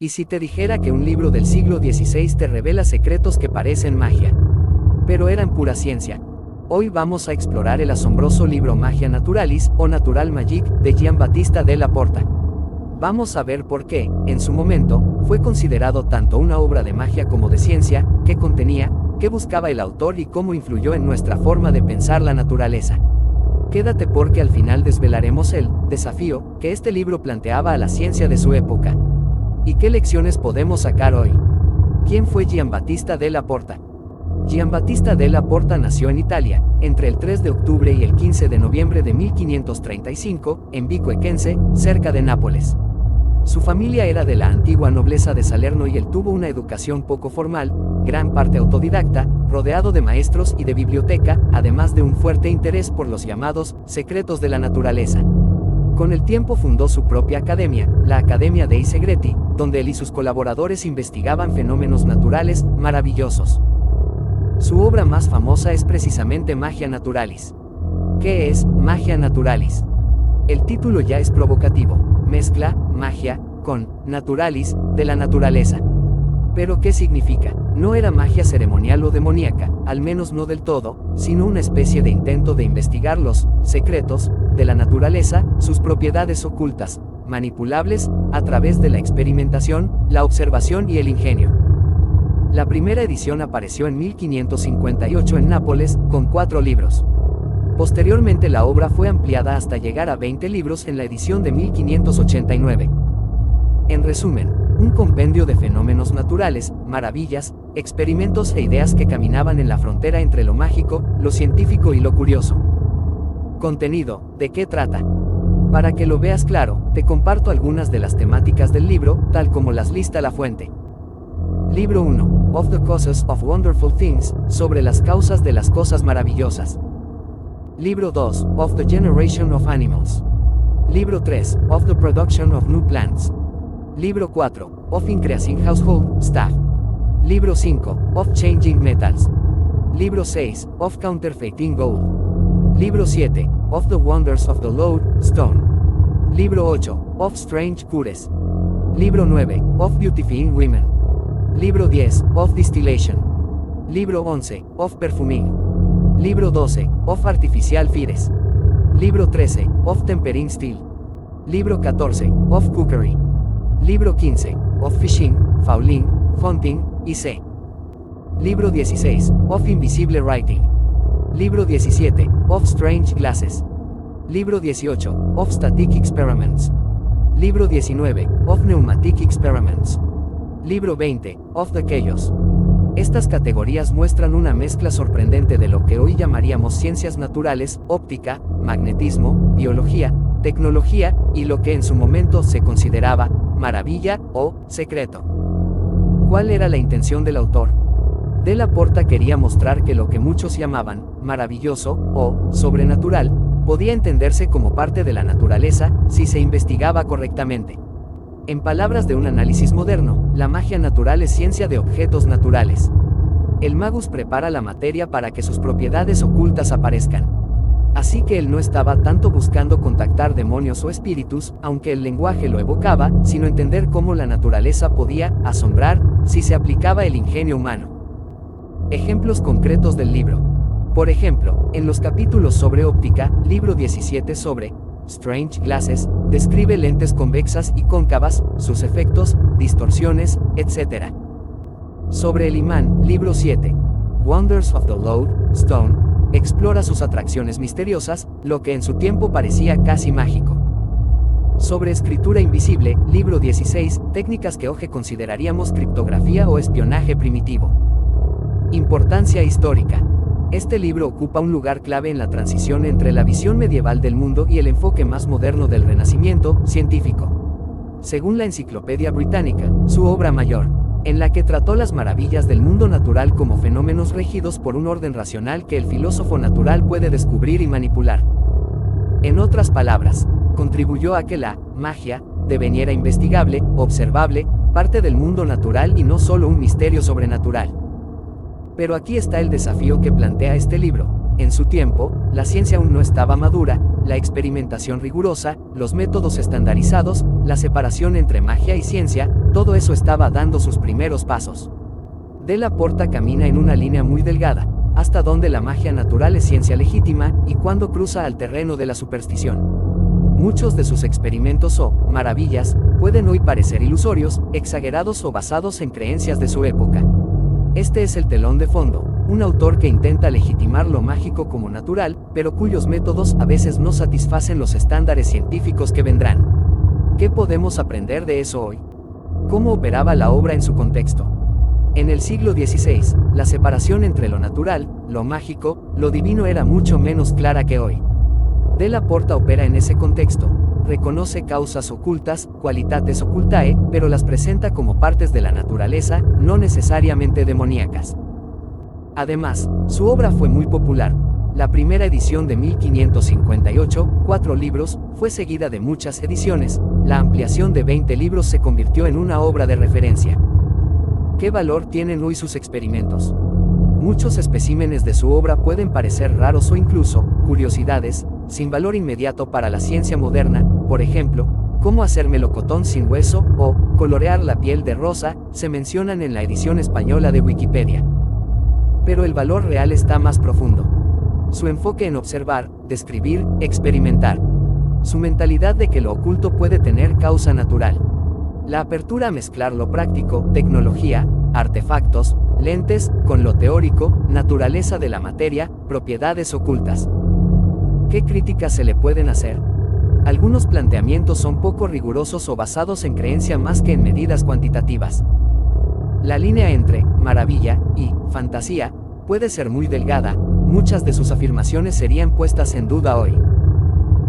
¿Y si te dijera que un libro del siglo XVI te revela secretos que parecen magia, pero eran pura ciencia? Hoy vamos a explorar el asombroso libro Magia Naturalis, o Natural Magic, de Giambattista Della Porta. Vamos a ver por qué, en su momento, fue considerado tanto una obra de magia como de ciencia, qué contenía, qué buscaba el autor y cómo influyó en nuestra forma de pensar la naturaleza. Quédate porque al final desvelaremos el desafío que este libro planteaba a la ciencia de su época. ¿Y qué lecciones podemos sacar hoy? ¿Quién fue Giambattista Della Porta? Giambattista Della Porta nació en Italia, entre el 3 de octubre y el 15 de noviembre de 1535, en Vico Equense, cerca de Nápoles. Su familia era de la antigua nobleza de Salerno y él tuvo una educación poco formal, gran parte autodidacta, rodeado de maestros y de biblioteca, además de un fuerte interés por los llamados secretos de la naturaleza. Con el tiempo fundó su propia academia, la Accademia dei Segreti, donde él y sus colaboradores investigaban fenómenos naturales maravillosos. Su obra más famosa es precisamente Magia Naturalis. ¿Qué es Magia Naturalis? El título ya es provocativo, mezcla magia con naturalis, de la naturaleza. ¿Pero qué significa? No era magia ceremonial o demoníaca, al menos no del todo, sino una especie de intento de investigar los secretos de la naturaleza, sus propiedades ocultas, manipulables, a través de la experimentación, la observación y el ingenio. La primera edición apareció en 1558 en Nápoles, con 4 libros. Posteriormente la obra fue ampliada hasta llegar a 20 libros en la edición de 1589. En resumen, un compendio de fenómenos naturales, maravillas, experimentos e ideas que caminaban en la frontera entre lo mágico, lo científico y lo curioso. Contenido, ¿de qué trata? Para que lo veas claro, te comparto algunas de las temáticas del libro, tal como las lista la fuente. Libro 1, Of the Causes of Wonderful Things, sobre las causas de las cosas maravillosas. Libro 2, Of the Generation of Animals. Libro 3, Of the Production of New Plants. Libro 4, Of Increasing Household Stuff. Libro 5, Of Changing Metals. Libro 6, Of Counterfeiting Gold. Libro 7, Of the Wonders of the Lodestone. Libro 8, Of Strange Cures. Libro 9, Of Beautifying Women. Libro 10, Of Distillation. Libro 11, Of Perfuming. Libro 12, Of Artificial Fires. Libro 13, Of Tempering Steel. Libro 14, Of Cookery. Libro 15, Of Fishing, Fowling, Hunting, y C. Libro 16, Of Invisible Writing. Libro 17, Of Strange Glasses. Libro 18, Of Static Experiments. Libro 19, Of Pneumatic Experiments. Libro 20, Of the Chaos. Estas categorías muestran una mezcla sorprendente de lo que hoy llamaríamos ciencias naturales, óptica, magnetismo, biología, tecnología, y lo que en su momento se consideraba maravilla o secreto. ¿Cuál era la intención del autor? Della Porta quería mostrar que lo que muchos llamaban maravilloso o sobrenatural podía entenderse como parte de la naturaleza si se investigaba correctamente. En palabras de un análisis moderno, la magia natural es ciencia de objetos naturales. El magus prepara la materia para que sus propiedades ocultas aparezcan. Así que él no estaba tanto buscando contactar demonios o espíritus, aunque el lenguaje lo evocaba, sino entender cómo la naturaleza podía asombrar si se aplicaba el ingenio humano. Ejemplos concretos del libro. Por ejemplo, en los capítulos sobre óptica, libro 17 sobre Strange Glasses, describe lentes convexas y cóncavas, sus efectos, distorsiones, etc. Sobre el imán, libro 7, Wonders of the Lodestone, explora sus atracciones misteriosas, lo que en su tiempo parecía casi mágico. Sobre escritura invisible, libro 16, técnicas que hoy consideraríamos criptografía o espionaje primitivo. Importancia histórica. Este libro ocupa un lugar clave en la transición entre la visión medieval del mundo y el enfoque más moderno del Renacimiento científico. Según la Enciclopedia Británica, su obra mayor, en la que trató las maravillas del mundo natural como fenómenos regidos por un orden racional que el filósofo natural puede descubrir y manipular. En otras palabras, contribuyó a que la magia deveniera investigable, observable, parte del mundo natural y no solo un misterio sobrenatural. Pero aquí está el desafío que plantea este libro. En su tiempo, la ciencia aún no estaba madura, la experimentación rigurosa, los métodos estandarizados, la separación entre magia y ciencia, todo eso estaba dando sus primeros pasos. Della Porta camina en una línea muy delgada, hasta donde la magia natural es ciencia legítima, y cuando cruza al terreno de la superstición. Muchos de sus experimentos o maravillas pueden hoy parecer ilusorios, exagerados o basados en creencias de su época. Este es el telón de fondo, un autor que intenta legitimar lo mágico como natural, pero cuyos métodos a veces no satisfacen los estándares científicos que vendrán. ¿Qué podemos aprender de eso hoy? ¿Cómo operaba la obra en su contexto? En el siglo XVI, la separación entre lo natural, lo mágico, lo divino era mucho menos clara que hoy. Della Porta opera en ese contexto, reconoce causas ocultas, qualitates occultae, pero las presenta como partes de la naturaleza, no necesariamente demoníacas. Además, su obra fue muy popular. La primera edición de 1558, 4 libros, fue seguida de muchas ediciones. La ampliación de 20 libros se convirtió en una obra de referencia. ¿Qué valor tienen hoy sus experimentos? Muchos especímenes de su obra pueden parecer raros o incluso curiosidades, sin valor inmediato para la ciencia moderna, por ejemplo, cómo hacer melocotón sin hueso o colorear la piel de rosa, se mencionan en la edición española de Wikipedia. Pero el valor real está más profundo. Su enfoque en observar, describir, experimentar. Su mentalidad de que lo oculto puede tener causa natural. La apertura a mezclar lo práctico, tecnología, artefactos, lentes, con lo teórico, naturaleza de la materia, propiedades ocultas. ¿Qué críticas se le pueden hacer? Algunos planteamientos son poco rigurosos o basados en creencia más que en medidas cuantitativas. La línea entre maravilla y fantasía puede ser muy delgada, muchas de sus afirmaciones serían puestas en duda hoy.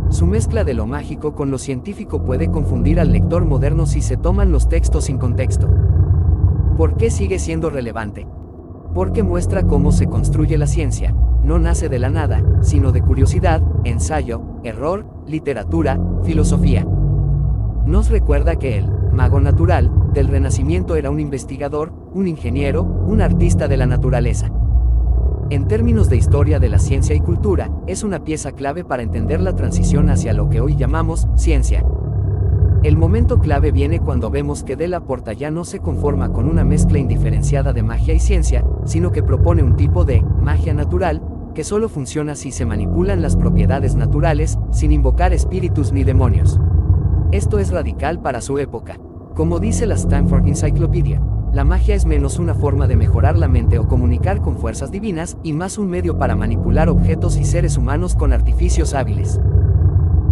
Su mezcla de lo mágico con lo científico puede confundir al lector moderno si se toman los textos sin contexto. ¿Por qué sigue siendo relevante? Porque muestra cómo se construye la ciencia. No nace de la nada, sino de curiosidad, ensayo, error, literatura, filosofía. Nos recuerda que el mago natural del Renacimiento era un investigador, un ingeniero, un artista de la naturaleza. En términos de historia de la ciencia y cultura, es una pieza clave para entender la transición hacia lo que hoy llamamos ciencia. El momento clave viene cuando vemos que Della Porta ya no se conforma con una mezcla indiferenciada de magia y ciencia, sino que propone un tipo de magia natural, que solo funciona si se manipulan las propiedades naturales, sin invocar espíritus ni demonios. Esto es radical para su época. Como dice la Stanford Encyclopedia, la magia es menos una forma de mejorar la mente o comunicar con fuerzas divinas, y más un medio para manipular objetos y seres humanos con artificios hábiles.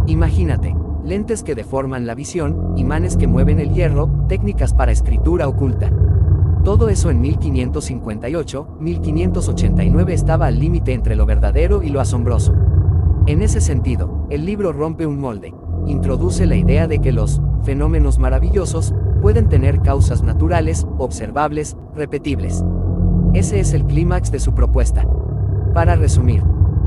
Imagínate, lentes que deforman la visión, imanes que mueven el hierro, técnicas para escritura oculta. Todo eso en 1558, 1589 estaba al límite entre lo verdadero y lo asombroso. En ese sentido, el libro rompe un molde. Introduce la idea de que los fenómenos maravillosos pueden tener causas naturales, observables, repetibles. Ese es el clímax de su propuesta. Para resumir,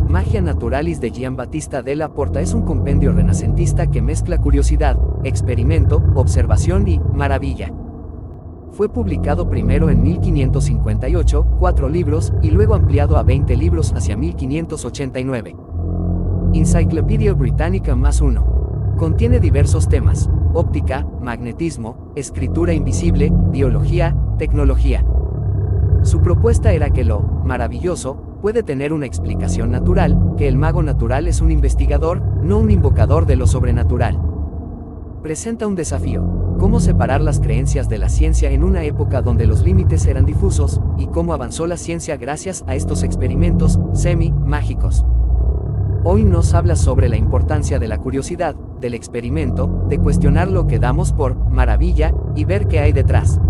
Magia Naturalis de Giambattista Della Porta es un compendio renacentista que mezcla curiosidad, experimento, observación y maravilla. Fue publicado primero en 1558, 4 libros, y luego ampliado a 20 libros hacia 1589. Encyclopedia Britannica +1. Contiene diversos temas: óptica, magnetismo, escritura invisible, biología, tecnología. Su propuesta era que lo maravilloso puede tener una explicación natural, que el mago natural es un investigador, no un invocador de lo sobrenatural. Presenta un desafío: cómo separar las creencias de la ciencia en una época donde los límites eran difusos, y cómo avanzó la ciencia gracias a estos experimentos semi-mágicos. Hoy nos habla sobre la importancia de la curiosidad, del experimento, de cuestionar lo que damos por maravilla, y ver qué hay detrás.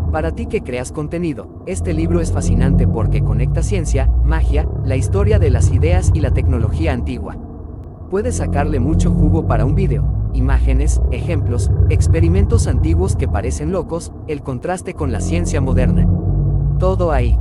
Para ti que creas contenido, este libro es fascinante porque conecta ciencia, magia, la historia de las ideas y la tecnología antigua. Puedes sacarle mucho jugo para un video, imágenes, ejemplos, experimentos antiguos que parecen locos, el contraste con la ciencia moderna. Todo ahí.